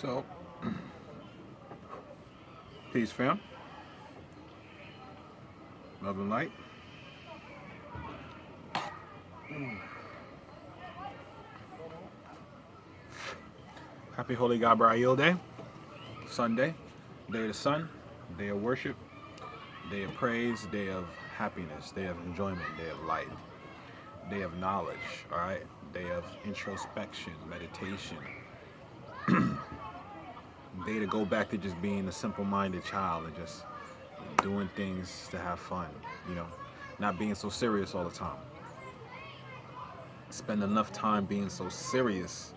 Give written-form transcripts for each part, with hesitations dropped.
So, peace, fam. Love and light. Happy Holy Gabriel Day, Sunday, day of the sun, day of worship, day of praise, day of happiness, day of enjoyment, day of light, day of knowledge, all right? Day of introspection, meditation, day to go back to just being a simple-minded child and just doing things to have fun, you know, not being so serious all the time. Spend enough time being so serious.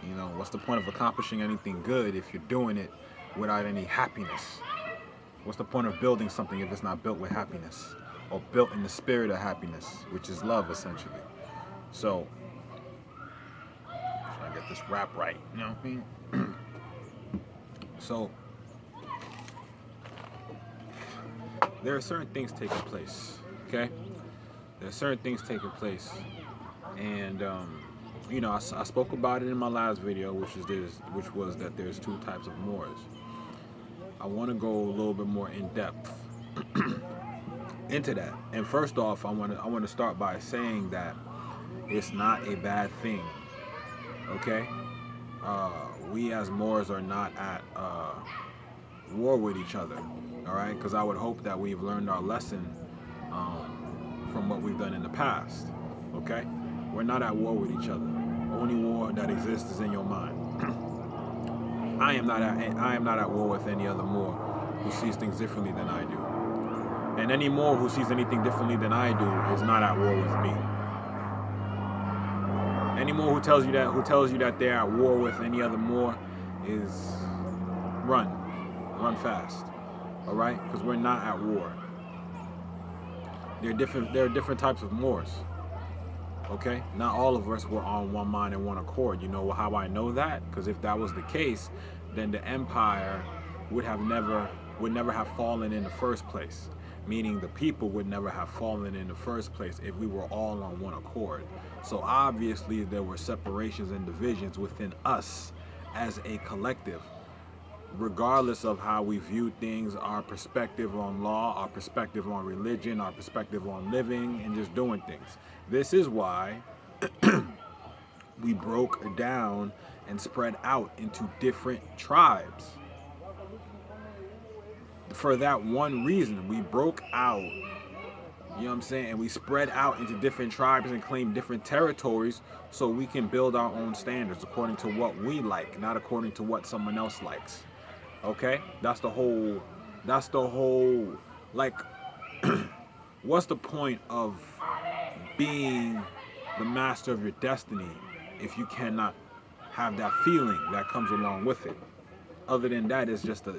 You know, what's the point of accomplishing anything good if you're doing it without any happiness? What's the point of building something if it's not built with happiness or built in the spirit of happiness, which is love, essentially? So, trying to get this rap right, you know what I mean? So, there are certain things taking place, okay? There are certain things taking place, and you know, I spoke about it in my last video, which was that there's two types of Moors. I want to go a little bit more in depth into that. And first off, I want to start by saying that it's not a bad thing. Okay, we as Moors are not at war with each other. All right, because I would hope that we've learned our lesson from what we've done in the past. Okay, we're not at war with each other. The only war that exists is in your mind. I am not at war with any other Moor who sees things differently than I do. And any Moor who sees anything differently than I do is not at war with me. Any Moor who tells you that they're at war with any other Moor is run fast. All right, because we're not at war. There are different types of Moors. Okay, not all of us were on one mind and one accord. You know how I know that? Because if that was the case, then the empire would never have fallen in the first place. Meaning the people would never have fallen in the first place if we were all on one accord. So obviously there were separations and divisions within us as a collective, regardless of how we view things, our perspective on law, our perspective on religion, our perspective on living and just doing things. This is why we broke down and spread out into different tribes. For that one reason, we broke out, you know what I'm saying, and we spread out into different tribes and claimed different territories so we can build our own standards according to what we like, not according to what someone else likes. Okay? That's the whole, like, what's the point of being the master of your destiny if you cannot have that feeling that comes along with it? Other than that, it's just a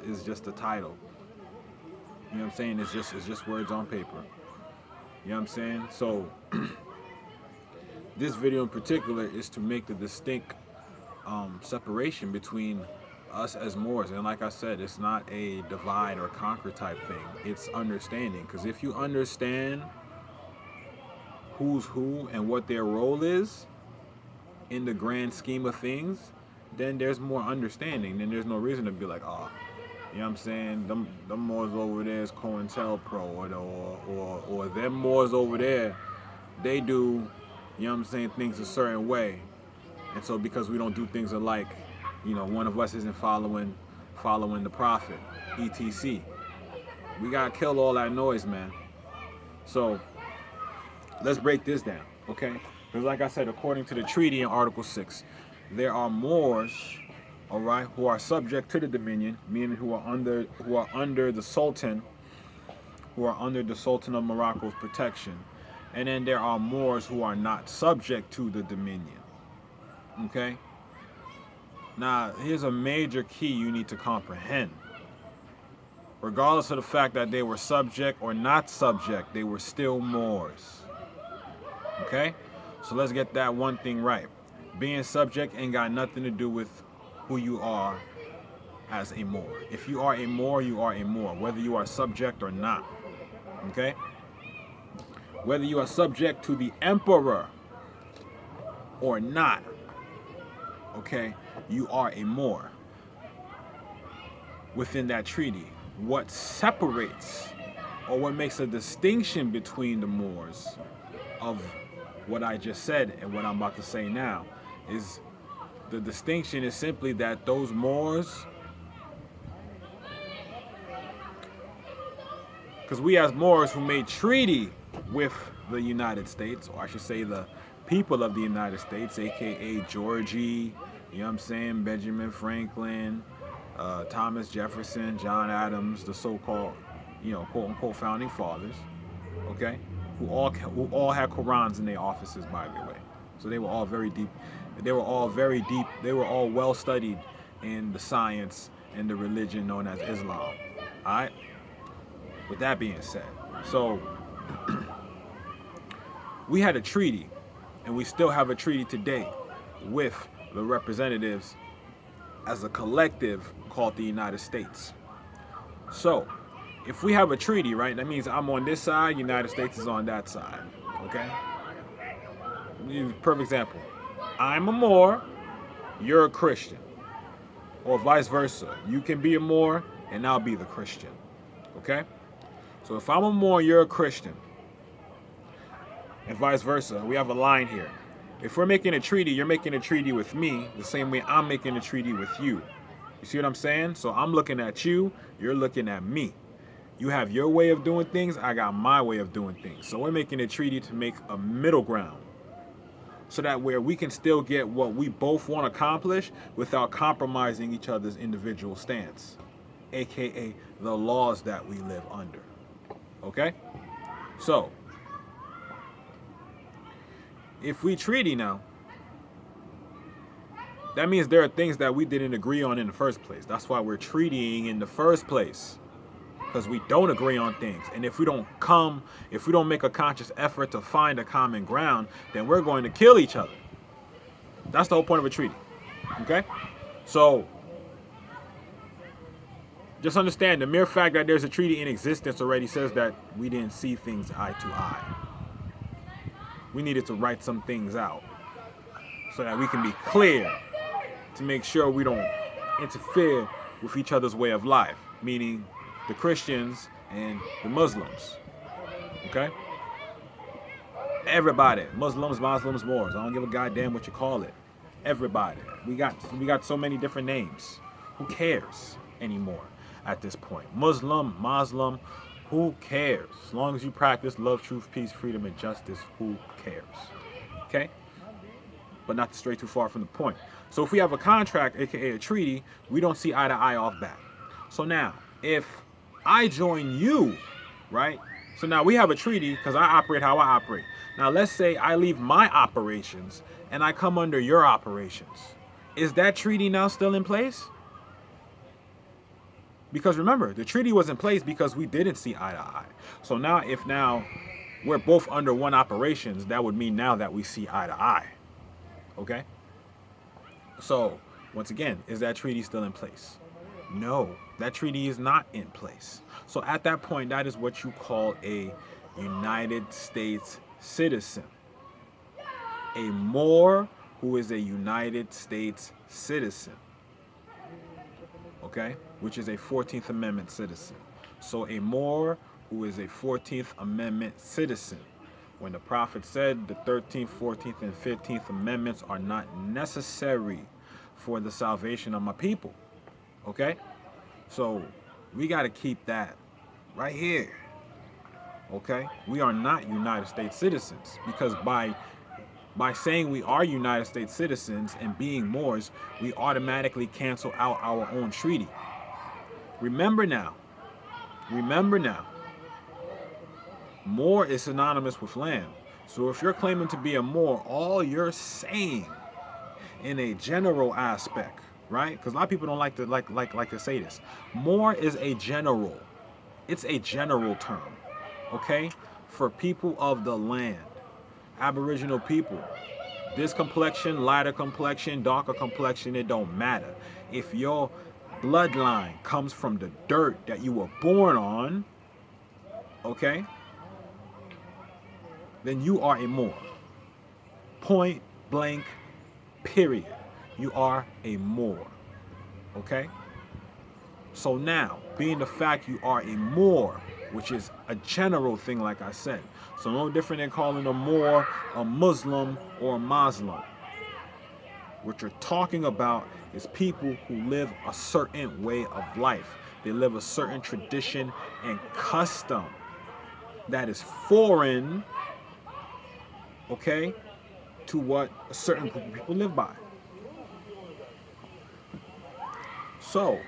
title. You know what I'm saying? It's just words on paper. You know what I'm saying? So this video in particular is to make the distinct separation between us as Moors. And like I said, it's not a divide or conquer type thing. It's understanding. Because if you understand who's who and what their role is in the grand scheme of things, then there's more understanding. Then there's no reason to be like, oh, you know what I'm saying? Them Moors over there is COINTELPRO or them Moors over there, they do, you know what I'm saying, things a certain way. And so because we don't do things alike, you know, one of us isn't following the prophet, etc. We gotta kill all that noise, man. So let's break this down, okay? Because like I said, according to the treaty in Article 6, there are Moors, all right, who are subject to the dominion, meaning who are under the Sultan, of Morocco's protection. And then there are Moors who are not subject to the dominion. Okay? Now, here's a major key you need to comprehend. Regardless of the fact that they were subject or not subject, they were still Moors. Okay? So let's get that one thing right. Being subject ain't got nothing to do with who you are as a Moor. If you are a Moor, you are a Moor, whether you are subject or not. Okay? Whether you are subject to the emperor or not, okay, you are a Moor. within that treaty. What separates or what makes a distinction between the Moors of what I just said and what I'm about to say now is the distinction is simply that those Moors, because we as Moors who made treaty with the United States, or I should say the people of the United States, aka Georgie, you know what I'm saying, Benjamin Franklin, Thomas Jefferson, John Adams, the so-called, you know, quote-unquote founding fathers, okay, who all had Qurans in their offices, by the way. So they were all very deep. They were all very deep. They were all well studied in the science and the religion known as Islam. All right. With that being said, so we had a treaty, and we still have a treaty today with the representatives as a collective called the United States. So if we have a treaty, right, that means I'm on this side, United States is on that side, okay? Perfect example. I'm a Moor, you're a Christian, or vice versa. You can be a Moor, and I'll be the Christian, okay? So if I'm a Moor, you're a Christian, and vice versa. We have a line here. If we're making a treaty, you're making a treaty with me the same way I'm making a treaty with you. You see what I'm saying? So I'm looking at you, you're looking at me. You have your way of doing things, I got my way of doing things. So we're making a treaty to make a middle ground, so that where we can still get what we both want to accomplish without compromising each other's individual stance, aka the laws that we live under. Okay? So if we treaty now, that means there are things that we didn't agree on in the first place. That's why we're treatying in the first place, because we don't agree on things. And if we don't make a conscious effort to find a common ground, then we're going to kill each other. That's the whole point of a treaty. Okay? So just understand, the mere fact that there's a treaty in existence already says that we didn't see things eye to eye. We needed to write some things out so that we can be clear, to make sure we don't interfere with each other's way of life, meaning the Christians and the Muslims. Okay? Everybody, Muslims, Moors. I don't give a goddamn what you call it. Everybody. We got so many different names. Who cares anymore at this point? Muslim, who cares? As long as you practice love, truth, peace, freedom, and justice, who cares? Okay? But not to stray too far from the point. So if we have a contract, aka a treaty, we don't see eye to eye off bat. So now, if I join you, right? So now we have a treaty because I operate how I operate. Now let's say I leave my operations and I come under your operations. Is that treaty now still in place? Because remember, the treaty was in place because we didn't see eye to eye. So now if we're both under one operations, that would mean now that we see eye to eye. Okay? So once again, is that treaty still in place? No, that treaty is not in place. So at that point, that is what you call a United States citizen. A Moor who is a United States citizen. Okay? Which is a 14th Amendment citizen. So a Moor who is a 14th Amendment citizen. When the Prophet said the 13th, 14th, and 15th Amendments are not necessary for the salvation of my people. Okay? So we got to keep that right here. Okay? We are not United States citizens, because by saying we are United States citizens and being Moors, we automatically cancel out our own treaty. Remember now, Moor is synonymous with land. So if you're claiming to be a Moor, all you're saying in a general aspect, right? Because a lot of people don't like to say this. Moor is a general. It's a general term, okay? For people of the land, Aboriginal people. This complexion, lighter complexion, darker complexion, it don't matter. If your bloodline comes from the dirt that you were born on, okay, then you are a Moor. Point blank, period. You are a Moor. Okay? So now, being the fact you are a Moor, which is a general thing, like I said, so no different than calling a Moor a Muslim or a Muslim. What you're talking about is people who live a certain way of life. They live a certain tradition and custom that is foreign, okay, to what a certain group of people live by. So,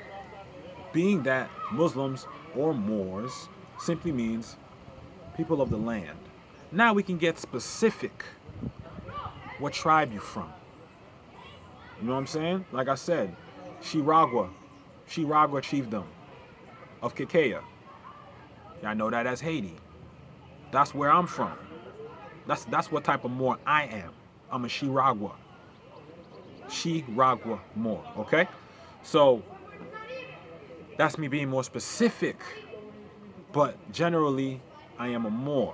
being that Muslims or Moors simply means people of the land. Now we can get specific. What tribe you from? You know what I'm saying? Like I said, Shiragwa chiefdom of Kikea. Y'all know that as Haiti. That's where I'm from. That's what type of Moor I am. I'm a Shiragwa. Shiragwa Moor, okay? So that's me being more specific. But generally, I am a Moor.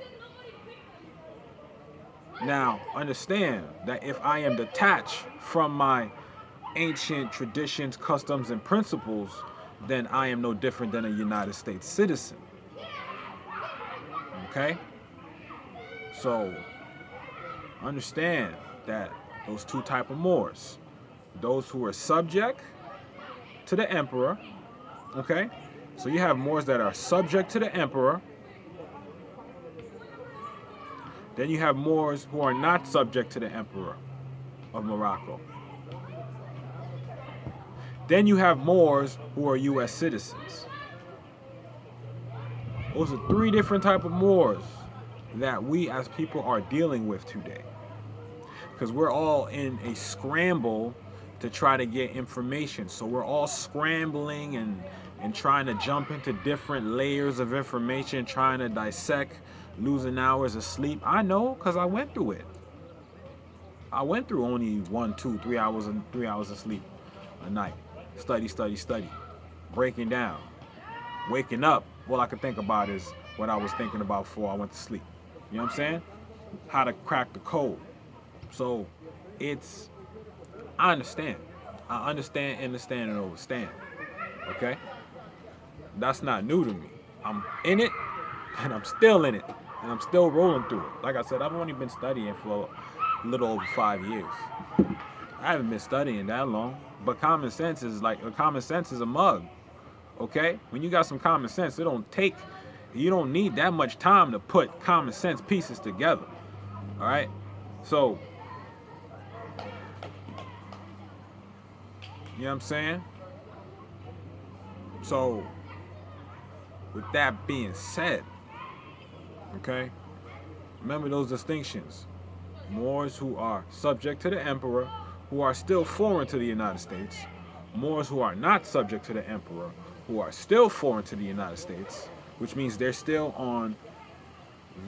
Now, understand that if I am detached from my ancient traditions, customs, and principles, then I am no different than a United States citizen. Okay? So, understand that those two type of Moors, those who are subject to the emperor, okay? So you have Moors that are subject to the emperor. Then you have Moors who are not subject to the emperor of Morocco. Then you have Moors who are U.S. citizens. Those are three different type of Moors that we as people are dealing with today. Because we're all in a scramble to try to get information. So we're all scrambling and trying to jump into different layers of information, trying to dissect, losing hours of sleep. I know, because I went through it. I went through only 1, 2, 3 hours of sleep a night. Study. Breaking down. Waking up, all I could think about is what I was thinking about before I went to sleep. You know what I'm saying? How to crack the code. So I understand. I understand, and understand. Okay? That's not new to me. I'm in it, and I'm still in it, and I'm still rolling through it. Like I said, I've only been studying for a little over 5 years. I haven't been studying that long, but common sense is a mug. Okay? When you got some common sense, you don't need that much time to put common sense pieces together. All right? So, you know what I'm saying? So, with that being said, okay, remember those distinctions. Moors who are subject to the emperor, who are still foreign to the United States. Moors who are not subject to the emperor, who are still foreign to the United States, which means they're still on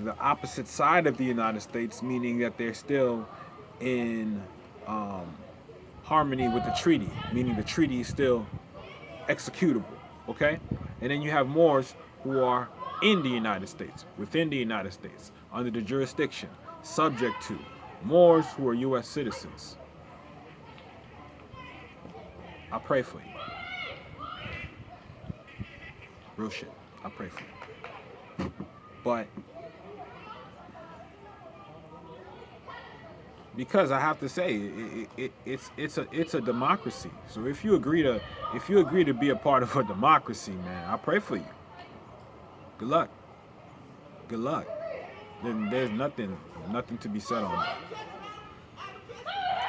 the opposite side of the United States, meaning that they're still in harmony with the treaty, meaning the treaty is still executable, okay? And then you have Moors who are in the United States, within the United States, under the jurisdiction, subject to Moors who are U.S. citizens. I pray for you. Real shit. I pray for you. But because I have to say, it's a democracy. So if you agree to be a part of a democracy, man, I pray for you. Good luck. Good luck. Then there's nothing to be said on that.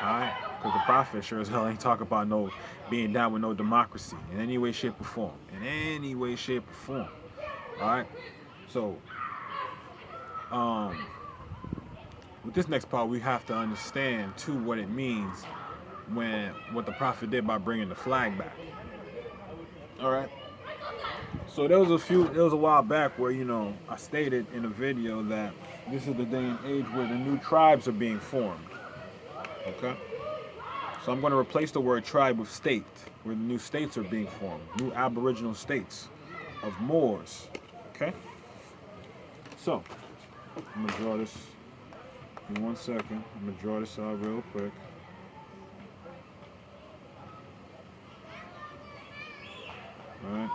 Alright? Because the prophet sure as hell ain't talk about no being down with no democracy in any way, shape, or form. In any way, shape, or form. Alright? So, with this next part, we have to understand too what it means what the prophet did by bringing the flag back. All right. So there was a while back where I stated in a video that this is the day and age where the new tribes are being formed. Okay. So I'm going to replace the word tribe with state, where the new states are being formed, new aboriginal states of Moors. Okay. So I'm gonna draw this. In 1 second, I'm going to draw this out real quick. Alright.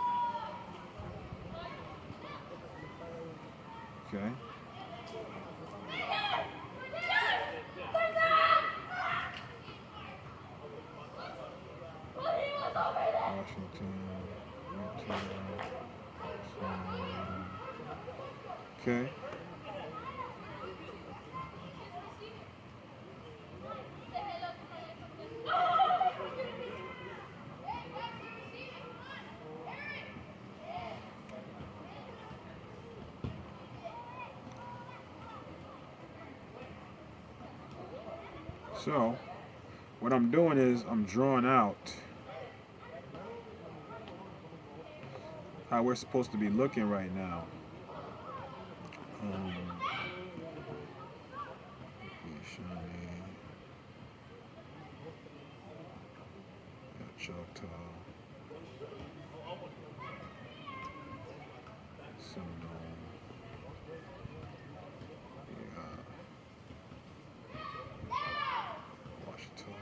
Okay. So, what I'm doing is I'm drawing out how we're supposed to be looking right now. Um, Choctaw, Seminole, Washington.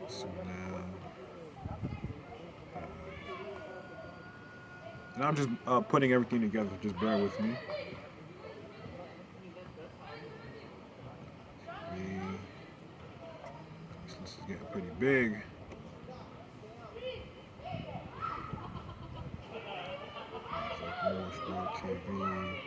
So now I'm just putting everything together. Just bear with me. This is getting pretty big. More Sport TV.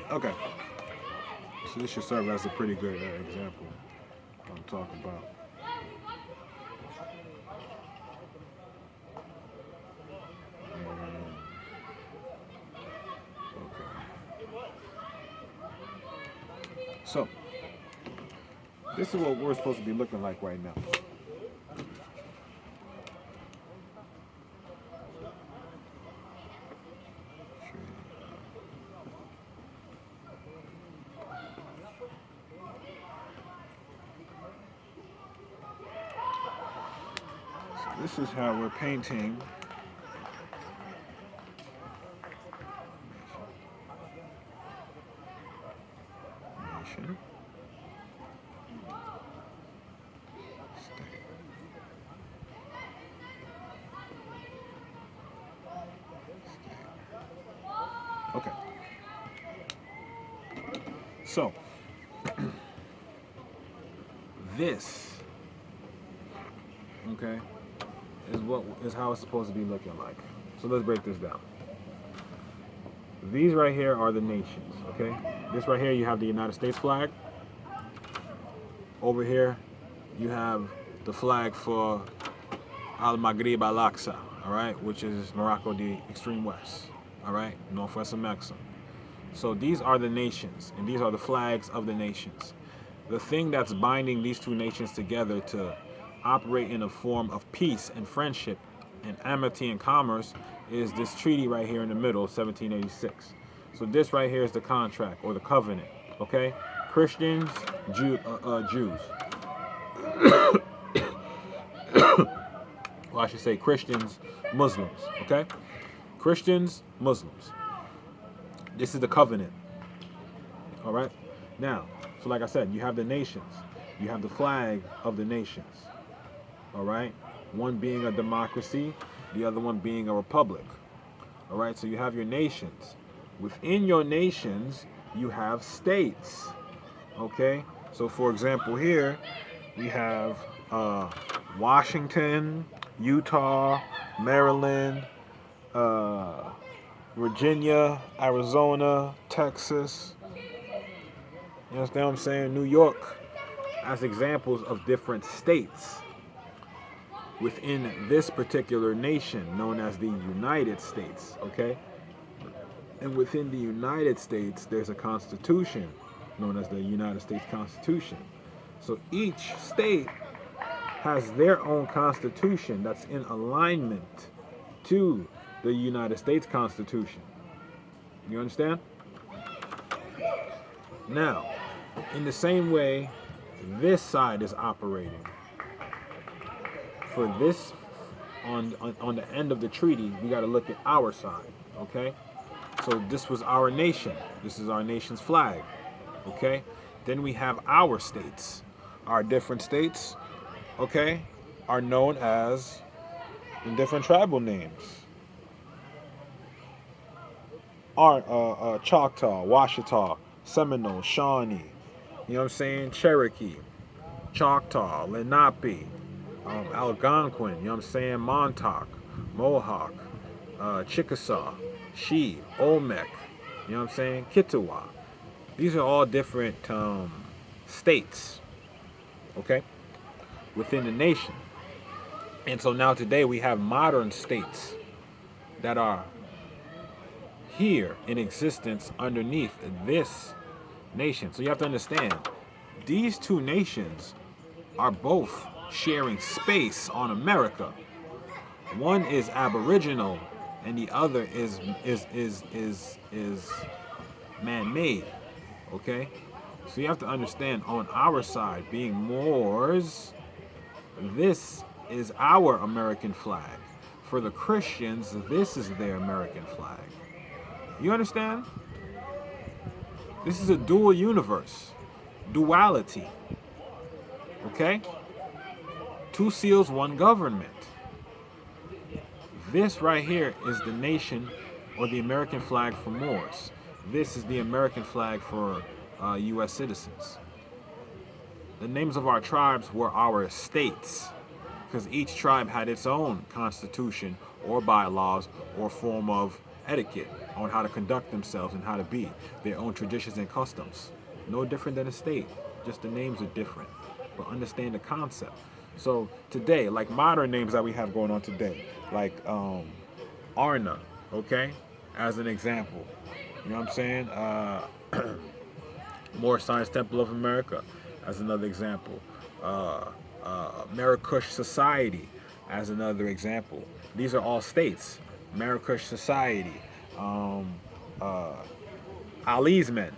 Okay, so this should serve as a pretty good example of what I'm talking about. So, this is what we're supposed to be looking like right now. So this is how we're painting. Nation. Okay. So, this, okay, is how it's supposed to be looking like. So let's break this down. These right here are the nations, okay? This right here, you have the United States flag. Over here, you have the flag for Al-Maghrib Al-Aqsa, all right, which is Morocco, the extreme west, all right, northwest of Maxim. So these are the nations, and these are the flags of the nations. The thing that's binding these two nations together to operate in a form of peace and friendship and amity and commerce is this treaty right here in the middle, 1786. So this right here is the contract or the covenant, okay? Christians, Jews. Well, I should say Christians, Muslims, okay? Christians, Muslims. This is the covenant, all right? Now, so like I said, you have the nations. You have the flag of the nations, all right? One being a democracy, the other one being a republic, all right? So you have your nations. Within your nations, you have states, okay? So for example, here we have Washington, Utah, Maryland, Virginia, Arizona, Texas. You understand what I'm saying? New York, as examples of different states within this particular nation known as the United States, okay? And within the United States, there's a constitution known as the United States Constitution. So each state has their own constitution that's in alignment to the United States Constitution. You understand? Now, in the same way, this side is operating. For this, on the end of the treaty, we got to look at our side, okay? So this was our nation. This is our nation's flag. Okay? Then we have our states. Our different states, okay, are known as different tribal names. Our Choctaw, Washita, Seminole, Shawnee, you know what I'm saying? Cherokee, Choctaw, Lenape, Algonquin, you know what I'm saying? Montauk, Mohawk, Chickasaw, She, Olmec, you know what I'm saying? Kitawa. These are all different states, okay, within the nation. And so now today we have modern states that are here in existence underneath this nation. So you have to understand, these two nations are both sharing space on America. One is Aboriginal, and the other is man-made. Okay, so you have to understand, on our side, being Moors, this is our American flag. For the Christians, this is their American flag. You understand? This is a dual universe, duality. Okay? Two seals, one government. This right here is the nation or the American flag for Moors. This is the American flag for U.S. citizens. The names of our tribes were our states, because each tribe had its own constitution or bylaws or form of etiquette on how to conduct themselves and how to be, their own traditions and customs. No different than a state, just the names are different. But understand the concept. So today, like modern names that we have going on today, like Arna, okay, as an example. You know what I'm saying? Moorish Science Temple of America, as another example. Marrakush Society, as another example. These are all states. Marrakush Society, Ali's Men.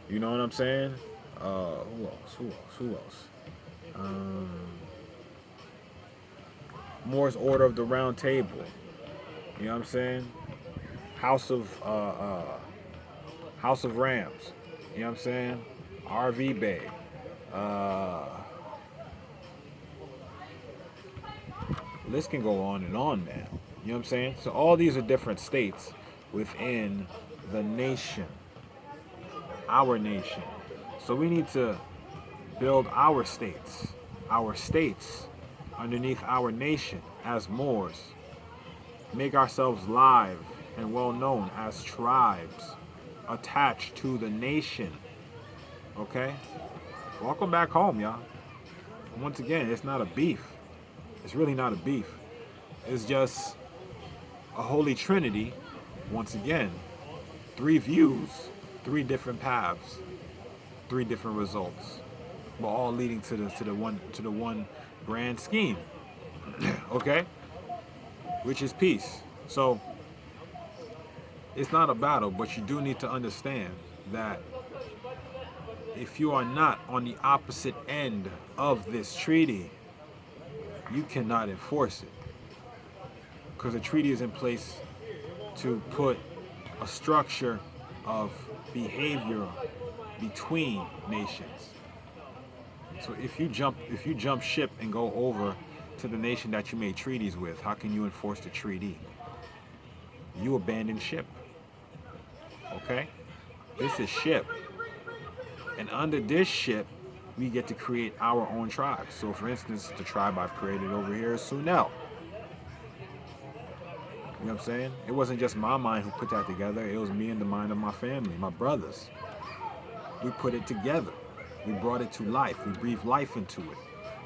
You know what I'm saying? Who else? Who else? Moore's Order of the Round Table. You know what I'm saying? House of Rams. You know what I'm saying? RV Bay. List can go on and on, man. You know what I'm saying? So all these are different states within the nation. Our nation. So we need to build our states underneath our nation as Moors. Make ourselves live and well known as tribes attached to the nation. Okay? Welcome back home, y'all. Once again, it's not a beef. It's really not a beef. It's just a holy trinity. Once again, three views, three different paths, three different results, but all leading to the one grand scheme. Okay? Which is peace. So it's not a battle, but you do need to understand that if you are not on the opposite end of this treaty, you cannot enforce it. Because the treaty is in place to put a structure of behavior between nations. So if you jump ship and go over to the nation that you made treaties with, how can you enforce the treaty? You abandon ship. Okay? This is ship. And under this ship, we get to create our own tribe. So for instance, the tribe I've created over here is Sunel. You know what I'm saying? It wasn't just my mind who put that together. It was me and the mind of my family, my brothers. We put it together. We brought it to life. We breathed life into it.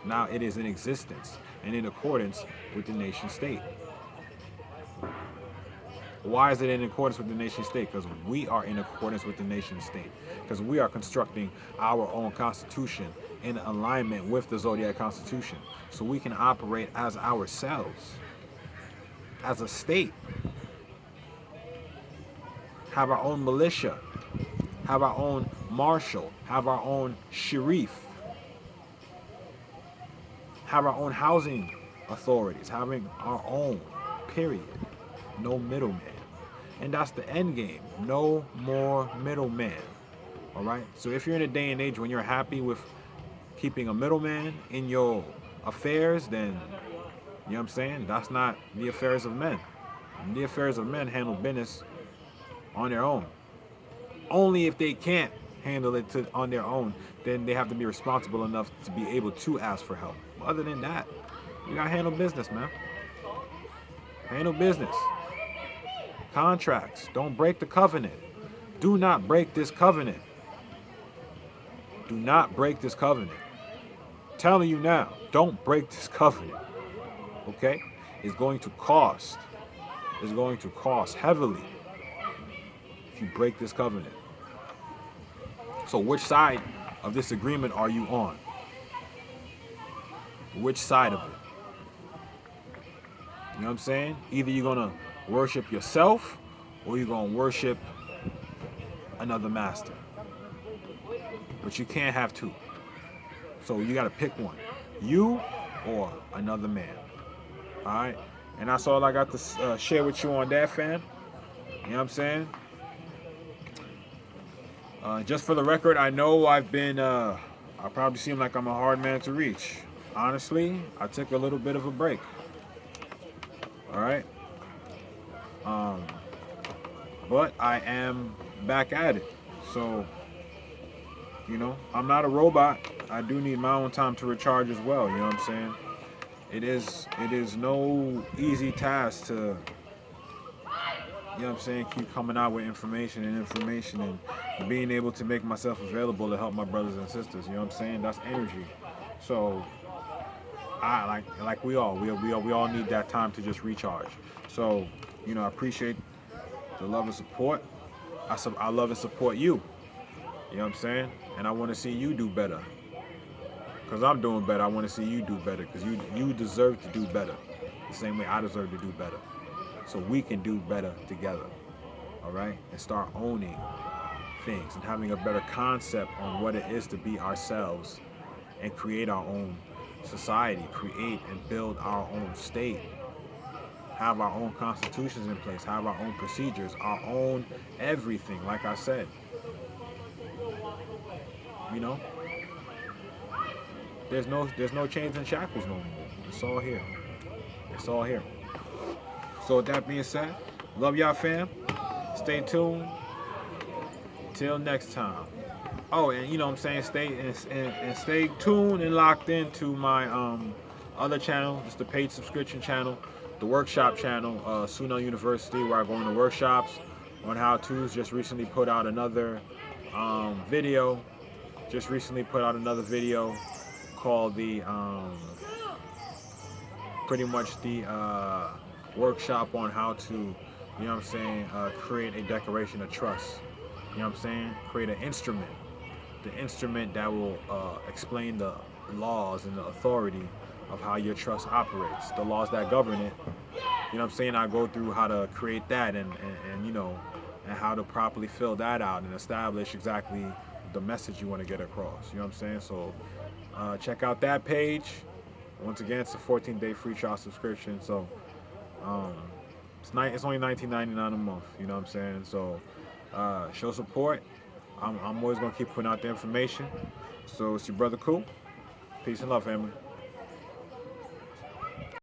Now it is in existence and in accordance with the nation state. Why is it in accordance with the nation state? Because we are in accordance with the nation state. Because we are constructing our own constitution in alignment with the Zodiac Constitution. So we can operate as ourselves, as a state. Have our own militia. Have our own marshal. Have our own sheriff. Have our own housing authorities. Having our own, period. No middleman. And that's the end game. No more middleman. All right. So if you're in a day and age when you're happy with keeping a middleman in your affairs, then you know what I'm saying? That's not the affairs of men. The affairs of men handle business on their own. Only if they can't handle it on their own, then they have to be responsible enough to be able to ask for help. Other than that, you gotta handle business, man. Handle business. Contracts. Don't break the covenant. Do not break this covenant. Do not break this covenant. I'm telling you now, don't break this covenant. Okay? It's going to cost. It's going to cost heavily if you break this covenant. So which side of this agreement are you on? Which side of it? You know what I'm saying? Either you're going to worship yourself or you're going to worship another master. But you can't have two. So you got to pick one. You or another man. All right? And that's all I got to share with you on that, fam. You know what I'm saying? Just for the record, I know I probably seem like I'm a hard man to reach. Honestly, I took a little bit of a break. All right? But I am back at it. So, you know, I'm not a robot. I do need my own time to recharge as well. You know what I'm saying? It is no easy task to, you know what I'm saying, keep coming out with information and being able to make myself available to help my brothers and sisters. You know what I'm saying? That's energy. So I like we all need that time to just recharge. So, you know, I appreciate the love and support. I love and support you. You know what I'm saying? And I want to see you do better. Because I'm doing better. I want to see you do better. Because you deserve to do better. The same way I deserve to do better. So we can do better together. All right? And start owning things and having a better concept on what it is to be ourselves and create our own society, create and build our own state, have our own constitutions in place, have our own procedures, our own everything, like I said. You know? There's no chains and shackles no more. It's all here. It's all here. So with that being said, love y'all, fam. Stay tuned. Till next time. Oh, and you know what I'm saying, stay tuned and locked into my other channel. It's the paid subscription channel, the workshop channel, Suno University, where I go into workshops on how-tos. Just recently put out another video. Called the pretty much the workshop on how to, you know what I'm saying, create a declaration of trust. You know what I'm saying? Create an instrument. The instrument that will explain the laws and the authority of how your trust operates, the laws that govern it. You know what I'm saying? I go through how to create that and you know, and how to properly fill that out and establish exactly the message you want to get across. You know what I'm saying? So check out that page. Once again, it's a 14-day free trial subscription. So it's only $19.99 a month. You know what I'm saying? So show support. I'm always gonna keep putting out the information. So it's your brother Cool. Peace and love, family.